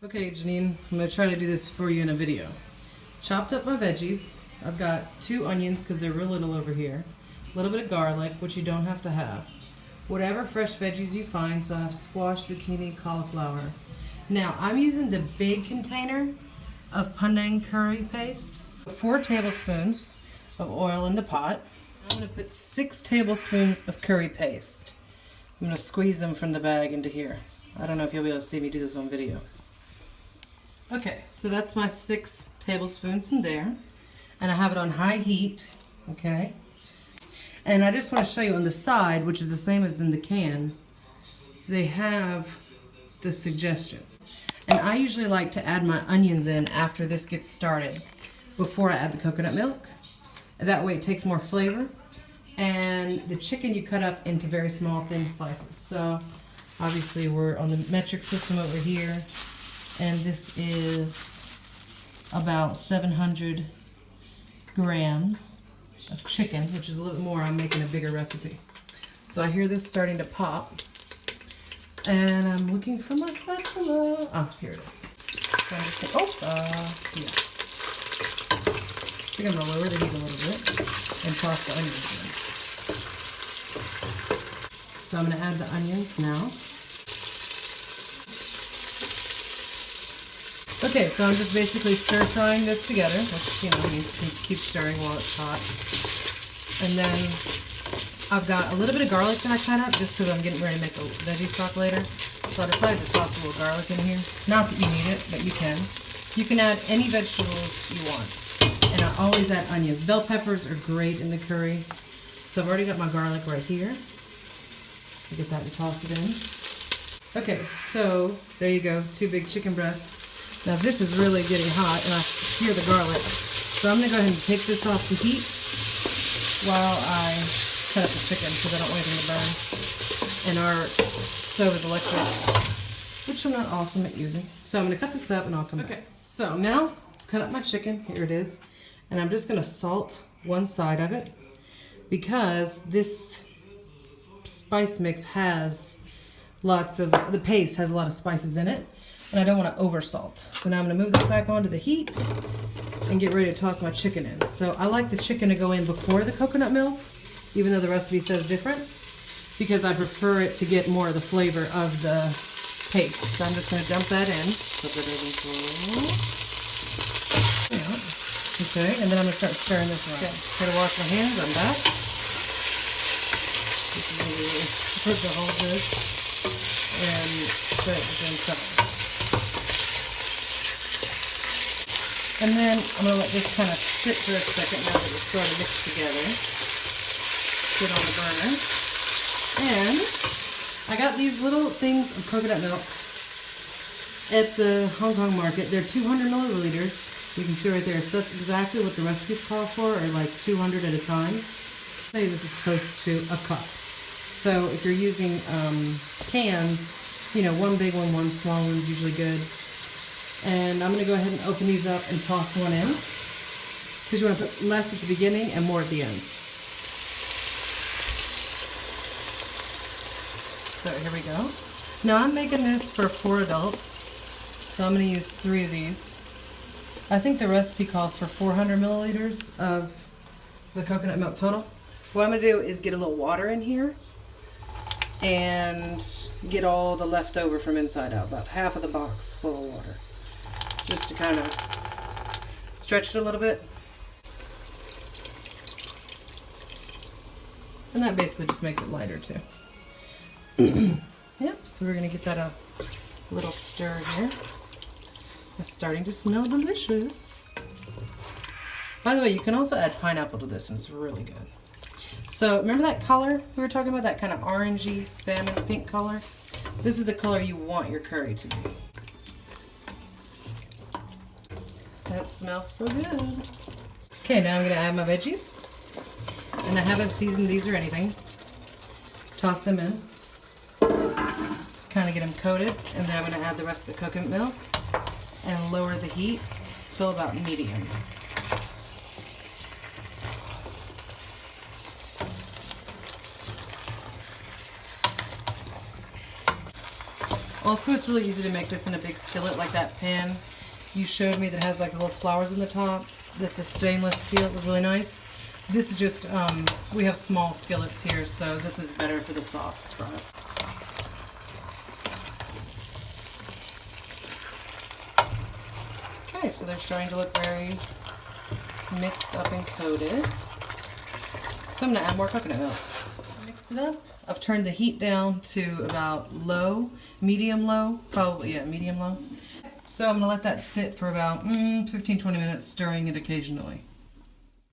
Okay, Jannyn, I'm going to try to do this for you in a video. Chopped up my veggies. I've got 2 onions because they're real little over here. A little bit of garlic, which you don't have to have. Whatever fresh veggies you find, so I have squash, zucchini, cauliflower. Now, I'm using the big container of Panang Curry paste. 4 tablespoons of oil in the pot. I'm going to put 6 tablespoons of curry paste. I'm going to squeeze them from the bag into here. I don't know if you'll be able to see me do this on video. Okay, so that's my 6 tablespoons in there. And I have it on high heat, okay? And I just want to show you on the side, which is the same as in the can, they have the suggestions. And I usually like to add my onions in after this gets started, before I add the coconut milk. That way it takes more flavor. And the chicken you cut up into very small, thin slices. So obviously we're on the metric system over here. And this is about 700 grams of chicken, which is a little bit more. I'm making a bigger recipe. So I hear this starting to pop. And I'm looking for my spatula. Oh, here it is. So I'm just going to, yeah. I think I'm going to lower the heat a little bit and toss the onions in. So I'm going to add the onions now. Okay, so I'm just basically stir-frying this together, which, means you can keep stirring while it's hot. And then I've got a little bit of garlic that I cut up just because I'm getting ready to make a veggie stock later. So I decided to toss a little garlic in here. Not that you need it, but you can. You can add any vegetables you want. And I always add onions. Bell peppers are great in the curry. So I've already got my garlic right here. So get that and toss it in. Okay, so there you go. 2 big chicken breasts. Now this is really getting hot and I hear the garlic. So I'm going to go ahead and take this off the heat while I cut up the chicken because I don't want anything to burn. And our stove is electric, which I'm not awesome at using. So I'm going to cut this up and I'll come back. Okay, so now cut up my chicken. Here it is. And I'm just going to salt one side of it because this spice mix has lots of, the paste has a lot of spices in it. And I don't want to over salt. So now I'm going to move this back onto the heat and get ready to toss my chicken in. So I like the chicken to go in before the coconut milk, even though the recipe says different, because I prefer it to get more of the flavor of the paste. So I'm just going to dump that in. Okay, and then I'm going to start stirring this around. Okay. Gotta wash my hands, I'm back. This is going to be put the whole this and stir it within 7. And then I'm going to let this kind of sit for a second now that it's sort of mixed together. Get on the burner. And I got these little things of coconut milk at the Hong Kong market. They're 200 milliliters. You can see right there. So that's exactly what the recipes call for, or like 200 at a time. Say this is close to a cup. So if you're using cans, 1 big one, 1 small one's usually good. And I'm going to go ahead and open these up and toss one in. Because you want to put less at the beginning and more at the end. So here we go. Now I'm making this for 4 adults. So I'm going to use 3 of these. I think the recipe calls for 400 milliliters of the coconut milk total. What I'm going to do is get a little water in here. And get all the leftover from inside out. About half of the box full of water. Just to kind of stretch it a little bit. And that basically just makes it lighter too. Yep, so we're going to get that a little stir here. It's starting to smell delicious. By the way, you can also add pineapple to this and it's really good. So remember that color we were talking about? That kind of orangey salmon pink color? This is the color you want your curry to be. That smells so good. Okay, now I'm going to add my veggies. And I haven't seasoned these or anything. Toss them in. Kind of get them coated. And then I'm going to add the rest of the coconut milk. And lower the heat till about medium. Also, it's really easy to make this in a big skillet like that pan you showed me that has like little flowers in the top. That's a stainless steel. It was really nice. This is just, we have small skillets here, so this is better for the sauce for us. Okay, so they're starting to look very mixed up and coated. So I'm going to add more coconut milk. Mixed it up. I've turned the heat down to about low, medium low, probably, yeah, medium low. So I'm going to let that sit for about 15-20 minutes, stirring it occasionally.